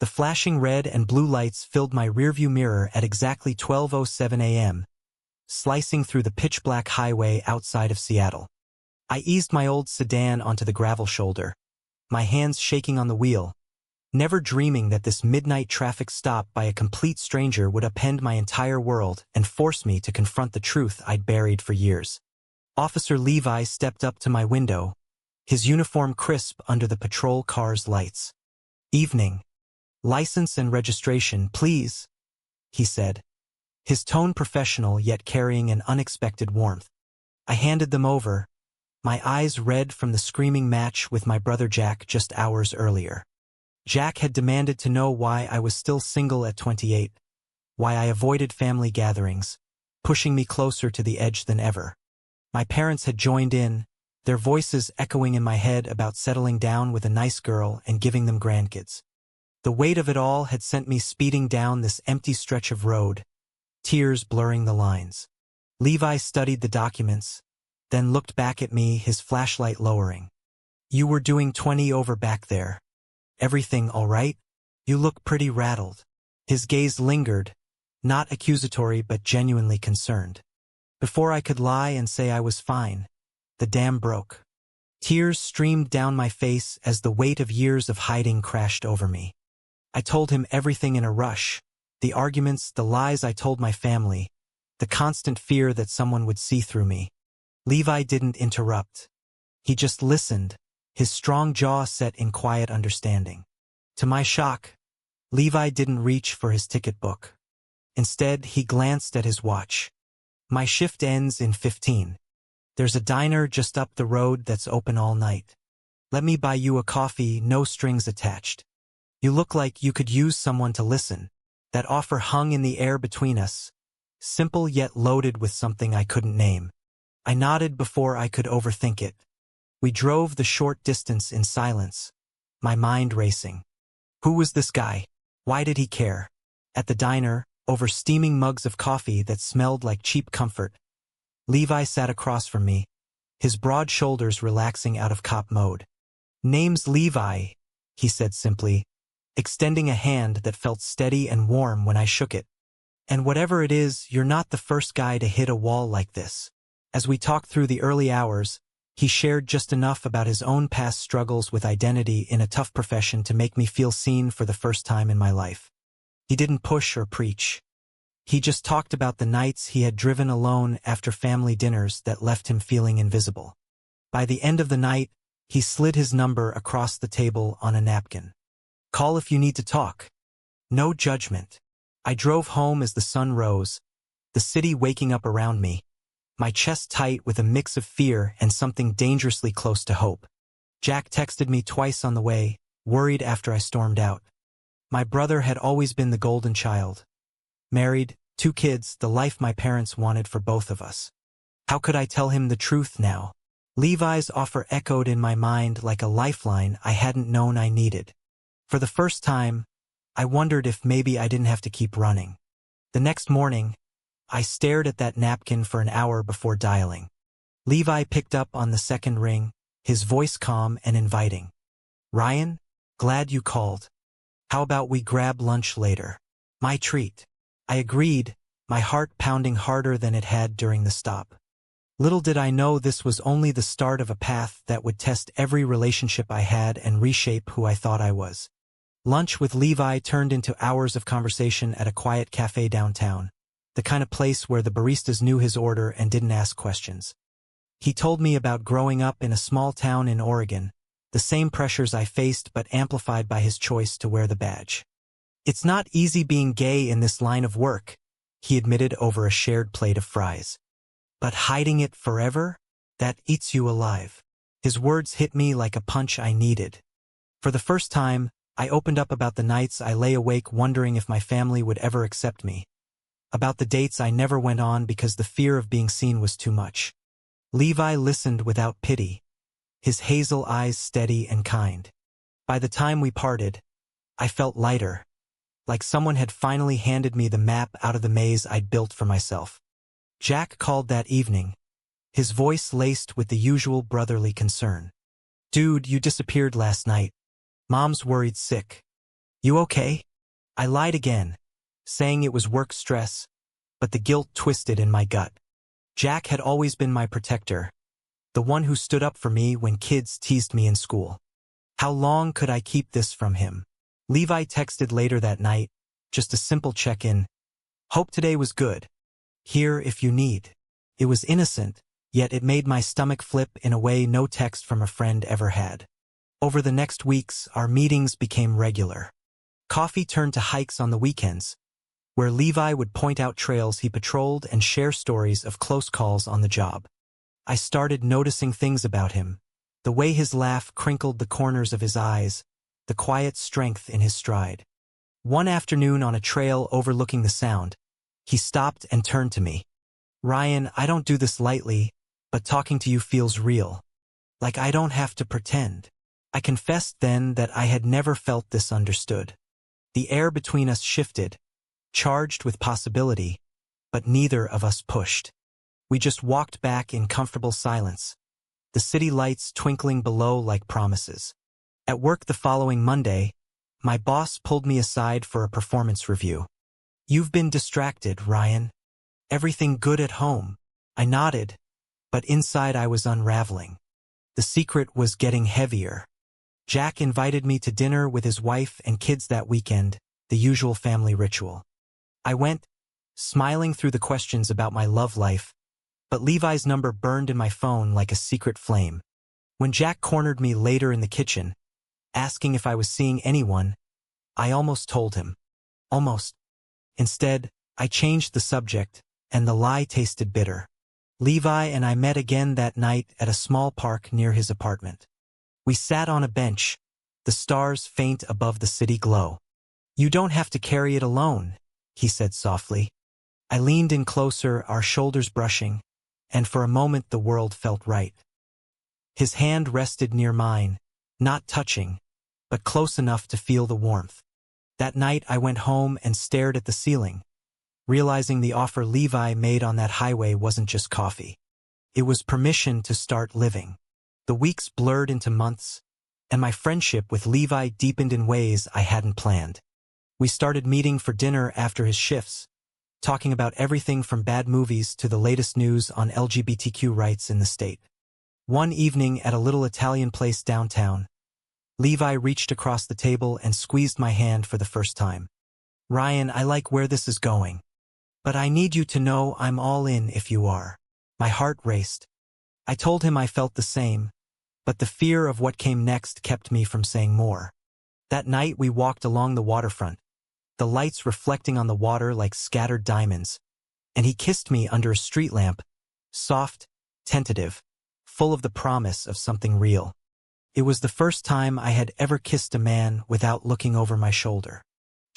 The flashing red and blue lights filled my rearview mirror at exactly 12:07 a.m., slicing through the pitch-black highway outside of Seattle. I eased my old sedan onto the gravel shoulder, my hands shaking on the wheel, never dreaming that this midnight traffic stop by a complete stranger would upend my entire world and force me to confront the truth I'd buried for years. Officer Levi stepped up to my window, his uniform crisp under the patrol car's lights. "Evening. License and registration, please," he said, his tone professional yet carrying an unexpected warmth. I handed them over, my eyes red from the screaming match with my brother Jack just hours earlier. Jack had demanded to know why I was still single at 28, why I avoided family gatherings, pushing me closer to the edge than ever. My parents had joined in, their voices echoing in my head about settling down with a nice girl and giving them grandkids. The weight of it all had sent me speeding down this empty stretch of road, tears blurring the lines. Levi studied the documents, then looked back at me, his flashlight lowering. "You were doing 20 over back there. Everything all right? You look pretty rattled." His gaze lingered, not accusatory but genuinely concerned. Before I could lie and say I was fine, the dam broke. Tears streamed down my face as the weight of years of hiding crashed over me. I told him everything in a rush, the arguments, the lies I told my family, the constant fear that someone would see through me. Levi didn't interrupt. He just listened, his strong jaw set in quiet understanding. To my shock, Levi didn't reach for his ticket book. Instead, he glanced at his watch. "My shift ends in 15. There's a diner just up the road that's open all night. Let me buy you a coffee, no strings attached. You look like you could use someone to listen." That offer hung in the air between us, simple yet loaded with something I couldn't name. I nodded before I could overthink it. We drove the short distance in silence, my mind racing. Who was this guy? Why did he care? At the diner, over steaming mugs of coffee that smelled like cheap comfort, Levi sat across from me, his broad shoulders relaxing out of cop mode. "Name's Levi," he said simply, extending a hand that felt steady and warm when I shook it. "And whatever it is, you're not the first guy to hit a wall like this." As we talked through the early hours, he shared just enough about his own past struggles with identity in a tough profession to make me feel seen for the first time in my life. He didn't push or preach. He just talked about the nights he had driven alone after family dinners that left him feeling invisible. By the end of the night, he slid his number across the table on a napkin. "Call if you need to talk. No judgment." I drove home as the sun rose, the city waking up around me, my chest tight with a mix of fear and something dangerously close to hope. Jack texted me twice on the way, worried after I stormed out. My brother had always been the golden child. Married, 2 kids, the life my parents wanted for both of us. How could I tell him the truth now? Levi's offer echoed in my mind like a lifeline I hadn't known I needed. For the first time, I wondered if maybe I didn't have to keep running. The next morning, I stared at that napkin for an hour before dialing. Levi picked up on the second ring, his voice calm and inviting. "Ryan, glad you called. How about we grab lunch later? My treat." I agreed, my heart pounding harder than it had during the stop. Little did I know this was only the start of a path that would test every relationship I had and reshape who I thought I was. Lunch with Levi turned into hours of conversation at a quiet cafe downtown, the kind of place where the baristas knew his order and didn't ask questions. He told me about growing up in a small town in Oregon, the same pressures I faced but amplified by his choice to wear the badge. "It's not easy being gay in this line of work," he admitted over a shared plate of fries. "But hiding it forever? That eats you alive." His words hit me like a punch I needed. For the first time, I opened up about the nights I lay awake wondering if my family would ever accept me. About the dates I never went on because the fear of being seen was too much. Levi listened without pity, his hazel eyes steady and kind. By the time we parted, I felt lighter, like someone had finally handed me the map out of the maze I'd built for myself. Jack called that evening, his voice laced with the usual brotherly concern. "Dude, you disappeared last night. Mom's worried sick." You okay? I lied again, saying it was work stress, but the guilt twisted in my gut. Jack had always been my protector, the one who stood up for me when kids teased me in school. How long could I keep this from him? Levi texted later that night, just a simple check-in. Hope today was good. Here if you need. It was innocent, yet it made my stomach flip in a way no text from a friend ever had. Over the next weeks, our meetings became regular. Coffee turned to hikes on the weekends, where Levi would point out trails he patrolled and share stories of close calls on the job. I started noticing things about him, the way his laugh crinkled the corners of his eyes, the quiet strength in his stride. One afternoon on a trail overlooking the sound, he stopped and turned to me. Ryan, I don't do this lightly, but talking to you feels real. Like I don't have to pretend. I confessed then that I had never felt this understood. The air between us shifted, charged with possibility, but neither of us pushed. We just walked back in comfortable silence, the city lights twinkling below like promises. At work the following Monday, my boss pulled me aside for a performance review. You've been distracted, Ryan. Everything good at home? I nodded, but inside I was unraveling. The secret was getting heavier. Jack invited me to dinner with his wife and kids that weekend, the usual family ritual. I went, smiling through the questions about my love life, but Levi's number burned in my phone like a secret flame. When Jack cornered me later in the kitchen, asking if I was seeing anyone, I almost told him. Almost. Instead, I changed the subject, and the lie tasted bitter. Levi and I met again that night at a small park near his apartment. We sat on a bench, the stars faint above the city glow. You don't have to carry it alone, he said softly. I leaned in closer, our shoulders brushing, and for a moment the world felt right. His hand rested near mine, not touching, but close enough to feel the warmth. That night I went home and stared at the ceiling, realizing the offer Levi made on that highway wasn't just coffee. It was permission to start living. The weeks blurred into months, and my friendship with Levi deepened in ways I hadn't planned. We started meeting for dinner after his shifts, talking about everything from bad movies to the latest news on LGBTQ rights in the state. One evening at a little Italian place downtown, Levi reached across the table and squeezed my hand for the first time. Ryan, I like where this is going, but I need you to know I'm all in if you are. My heart raced. I told him I felt the same, but the fear of what came next kept me from saying more. That night we walked along the waterfront, the lights reflecting on the water like scattered diamonds, and he kissed me under a street lamp, soft, tentative, full of the promise of something real. It was the first time I had ever kissed a man without looking over my shoulder.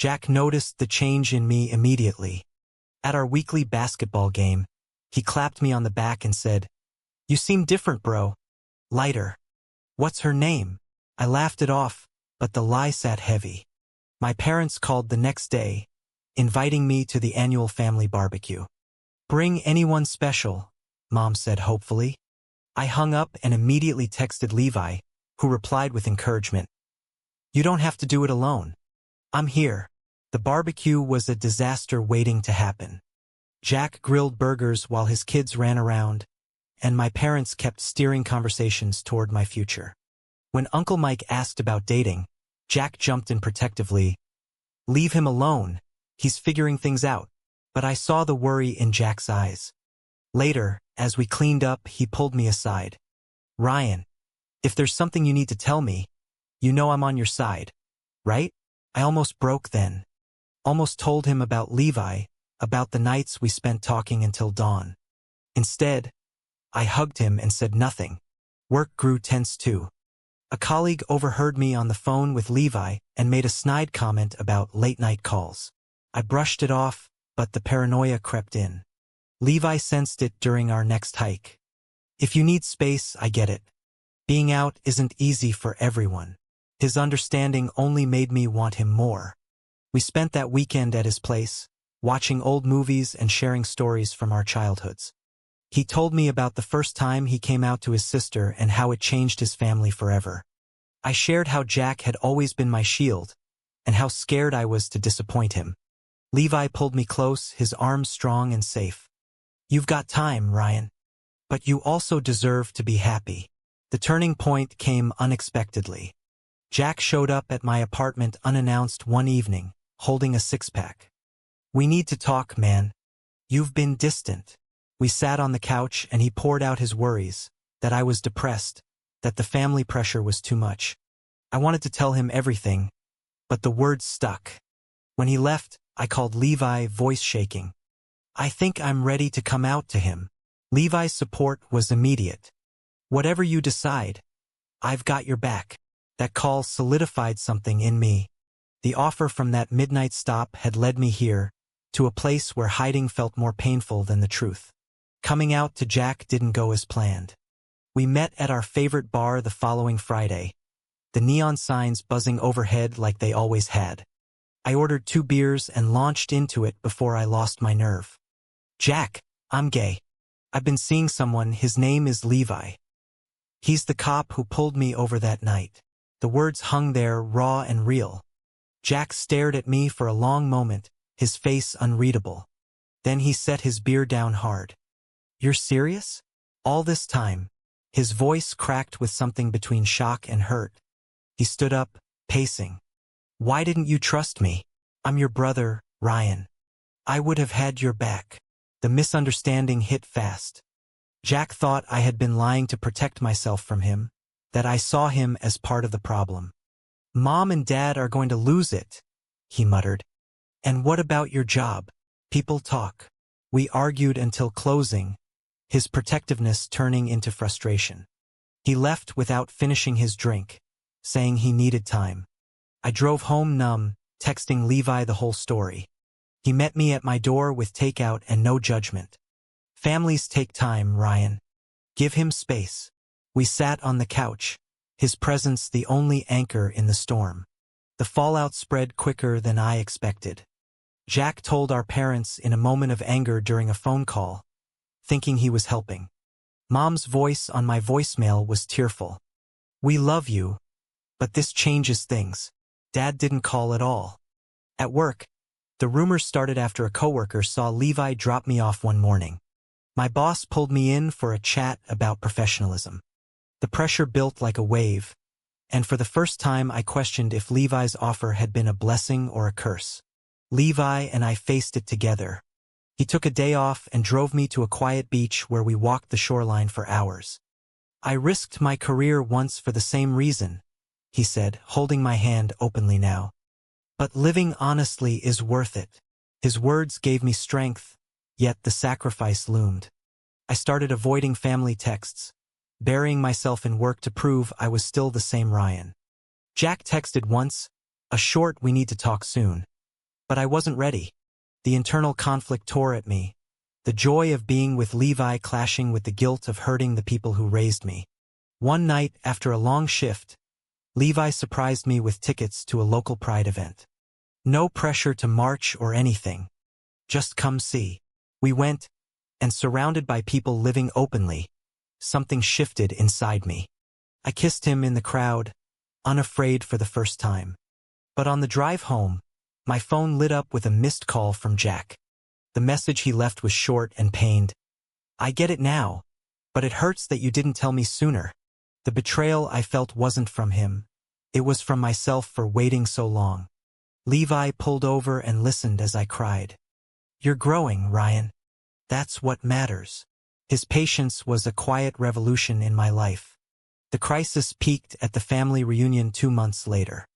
Jack noticed the change in me immediately. At our weekly basketball game, he clapped me on the back and said, "You seem different, bro. Lighter. What's her name?" I laughed it off, but the lie sat heavy. My parents called the next day, inviting me to the annual family barbecue. "Bring anyone special," Mom said hopefully. I hung up and immediately texted Levi, who replied with encouragement. "You don't have to do it alone. I'm here." The barbecue was a disaster waiting to happen. Jack grilled burgers while his kids ran around, and my parents kept steering conversations toward my future. When Uncle Mike asked about dating, Jack jumped in protectively. "Leave him alone. He's figuring things out." But I saw the worry in Jack's eyes. Later, as we cleaned up, he pulled me aside. "Ryan, if there's something you need to tell me, you know I'm on your side, right?" I almost broke then. Almost told him about Levi, about the nights we spent talking until dawn. Instead, I hugged him and said nothing. Work grew tense too. A colleague overheard me on the phone with Levi and made a snide comment about late-night calls. I brushed it off, but the paranoia crept in. Levi sensed it during our next hike. "If you need space, I get it. Being out isn't easy for everyone." His understanding only made me want him more. We spent that weekend at his place, watching old movies and sharing stories from our childhoods. He told me about the first time he came out to his sister and how it changed his family forever. I shared how Jack had always been my shield, and how scared I was to disappoint him. Levi pulled me close, his arms strong and safe. "You've got time, Ryan. But you also deserve to be happy." The turning point came unexpectedly. Jack showed up at my apartment unannounced one evening, holding a six-pack. "We need to talk, man. You've been distant." We sat on the couch and he poured out his worries, that I was depressed, that the family pressure was too much. I wanted to tell him everything, but the words stuck. When he left, I called Levi, voice shaking. "I think I'm ready to come out to him." Levi's support was immediate. "Whatever you decide, I've got your back." That call solidified something in me. The offer from that midnight stop had led me here, to a place where hiding felt more painful than the truth. Coming out to Jack didn't go as planned. We met at our favorite bar the following Friday, the neon signs buzzing overhead like they always had. I ordered 2 beers and launched into it before I lost my nerve. "Jack, I'm gay. I've been seeing someone, his name is Levi. He's the cop who pulled me over that night." The words hung there, raw and real. Jack stared at me for a long moment, his face unreadable. Then he set his beer down hard. "You're serious? All this time?" His voice cracked with something between shock and hurt. He stood up, pacing. "Why didn't you trust me? I'm your brother, Ryan. I would have had your back." The misunderstanding hit fast. Jack thought I had been lying to protect myself from him, that I saw him as part of the problem. "Mom and Dad are going to lose it," he muttered. "And what about your job? People talk." We argued until closing, his protectiveness turning into frustration. He left without finishing his drink, saying he needed time. I drove home numb, texting Levi the whole story. He met me at my door with takeout and no judgment. "Families take time, Ryan. Give him space." We sat on the couch, his presence the only anchor in the storm. The fallout spread quicker than I expected. Jack told our parents in a moment of anger during a phone call, thinking he was helping. Mom's voice on my voicemail was tearful. "We love you, but this changes things." Dad didn't call at all. At work, the rumors started after a coworker saw Levi drop me off one morning. My boss pulled me in for a chat about professionalism. The pressure built like a wave, and for the first time I questioned if Levi's offer had been a blessing or a curse. Levi and I faced it together. He took a day off and drove me to a quiet beach where we walked the shoreline for hours. "I risked my career once for the same reason," he said, holding my hand openly now. "But living honestly is worth it." His words gave me strength, yet the sacrifice loomed. I started avoiding family texts, burying myself in work to prove I was still the same Ryan. Jack texted once, a short "we need to talk soon." But I wasn't ready. The internal conflict tore at me, the joy of being with Levi clashing with the guilt of hurting the people who raised me. One night, after a long shift, Levi surprised me with tickets to a local Pride event. No pressure to march or anything. Just come see. We went, and surrounded by people living openly, something shifted inside me. I kissed him in the crowd, unafraid for the first time. But on the drive home, my phone lit up with a missed call from Jack. The message he left was short and pained. "I get it now, but it hurts that you didn't tell me sooner." The betrayal I felt wasn't from him. It was from myself for waiting so long. Levi pulled over and listened as I cried. "You're growing, Ryan. That's what matters." His patience was a quiet revolution in my life. The crisis peaked at the family reunion 2 months later.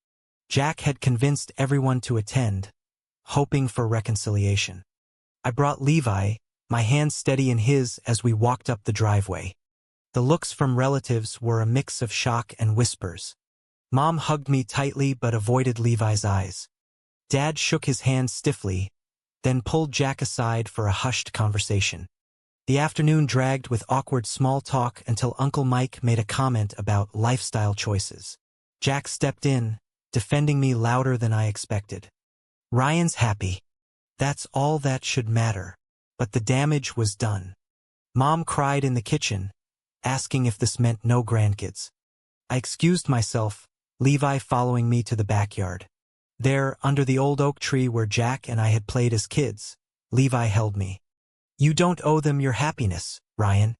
Jack had convinced everyone to attend, hoping for reconciliation. I brought Levi, my hand steady in his as we walked up the driveway. The looks from relatives were a mix of shock and whispers. Mom hugged me tightly but avoided Levi's eyes. Dad shook his hand stiffly, then pulled Jack aside for a hushed conversation. The afternoon dragged with awkward small talk until Uncle Mike made a comment about lifestyle choices. Jack stepped in, defending me louder than I expected. "Ryan's happy. That's all that should matter." But the damage was done. Mom cried in the kitchen, asking if this meant no grandkids. I excused myself, Levi following me to the backyard. There, under the old oak tree where Jack and I had played as kids, Levi held me. You don't owe them your happiness, Ryan.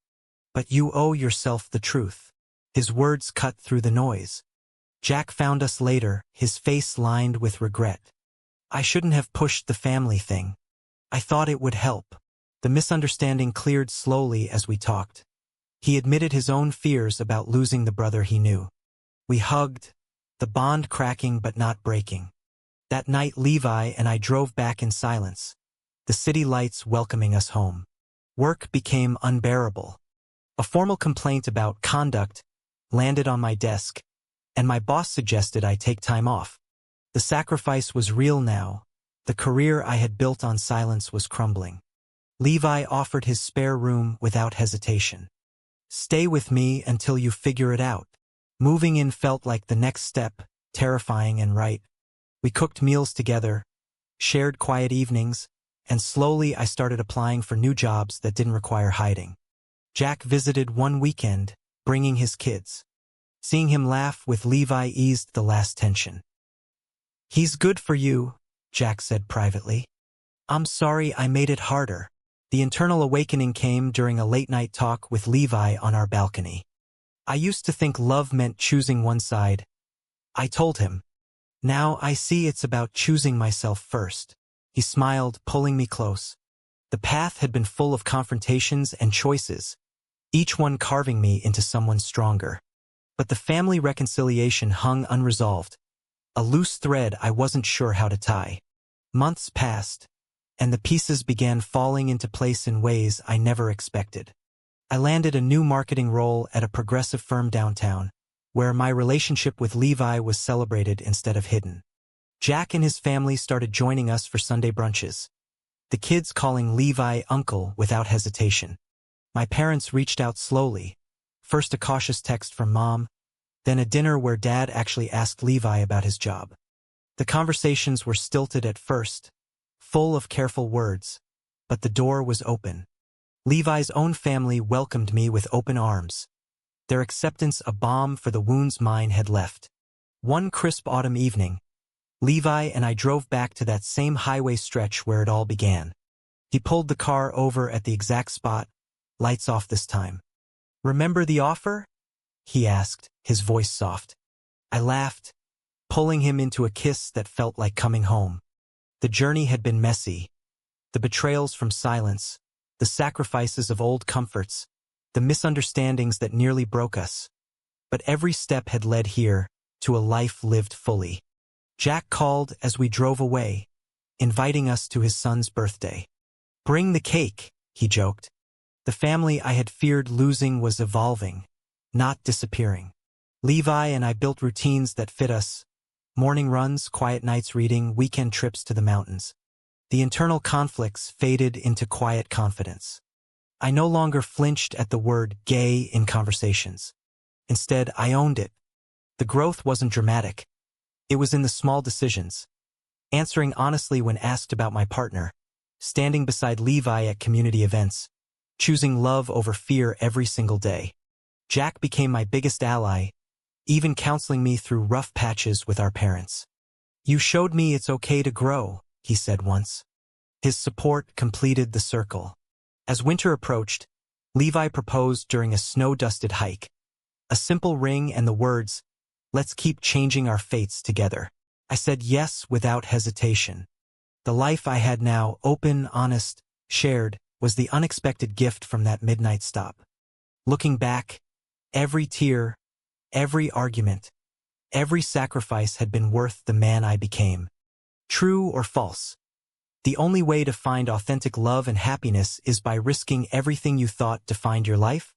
But you owe yourself the truth. His words cut through the noise. Jack found us later, his face lined with regret. I shouldn't have pushed the family thing. I thought it would help. The misunderstanding cleared slowly as we talked. He admitted his own fears about losing the brother he knew. We hugged, the bond cracking but not breaking. That night Levi and I drove back in silence, the city lights welcoming us home. Work became unbearable. A formal complaint about conduct landed on my desk, and my boss suggested I take time off. The sacrifice was real now. The career I had built on silence was crumbling. Levi offered his spare room without hesitation. Stay with me until you figure it out. Moving in felt like the next step, terrifying and right. We cooked meals together, shared quiet evenings, and slowly I started applying for new jobs that didn't require hiding. Jack visited one weekend, bringing his kids. Seeing him laugh with Levi eased the last tension. He's good for you, Jack said privately. I'm sorry I made it harder. The internal awakening came during a late-night talk with Levi on our balcony. I used to think love meant choosing one side. I told him. Now I see it's about choosing myself first. He smiled, pulling me close. The path had been full of confrontations and choices, each one carving me into someone stronger. But the family reconciliation hung unresolved, a loose thread I wasn't sure how to tie. Months passed, and the pieces began falling into place in ways I never expected. I landed a new marketing role at a progressive firm downtown, where my relationship with Levi was celebrated instead of hidden. Jack and his family started joining us for Sunday brunches, the kids calling Levi uncle without hesitation. My parents reached out slowly, first a cautious text from Mom, then a dinner where Dad actually asked Levi about his job. The conversations were stilted at first, full of careful words, but the door was open. Levi's own family welcomed me with open arms, their acceptance a balm for the wounds mine had left. One crisp autumn evening, Levi and I drove back to that same highway stretch where it all began. He pulled the car over at the exact spot, lights off this time. Remember the offer? He asked, his voice soft. I laughed, pulling him into a kiss that felt like coming home. The journey had been messy. The betrayals from silence, the sacrifices of old comforts, the misunderstandings that nearly broke us. But every step had led here, to a life lived fully. Jack called as we drove away, inviting us to his son's birthday. Bring the cake, he joked. The family I had feared losing was evolving, not disappearing. Levi and I built routines that fit us. Morning runs, quiet nights reading, weekend trips to the mountains. The internal conflicts faded into quiet confidence. I no longer flinched at the word gay in conversations. Instead, I owned it. The growth wasn't dramatic. It was in the small decisions. Answering honestly when asked about my partner, standing beside Levi at community events, choosing love over fear every single day. Jack became my biggest ally, even counseling me through rough patches with our parents. You showed me it's okay to grow, he said once. His support completed the circle. As winter approached, Levi proposed during a snow-dusted hike. A simple ring and the words, "Let's keep changing our fates together." I said yes without hesitation. The life I had now, open, honest, shared, was the unexpected gift from that midnight stop. Looking back, every tear, every argument, every sacrifice had been worth the man I became. True or false? The only way to find authentic love and happiness is by risking everything you thought defined your life.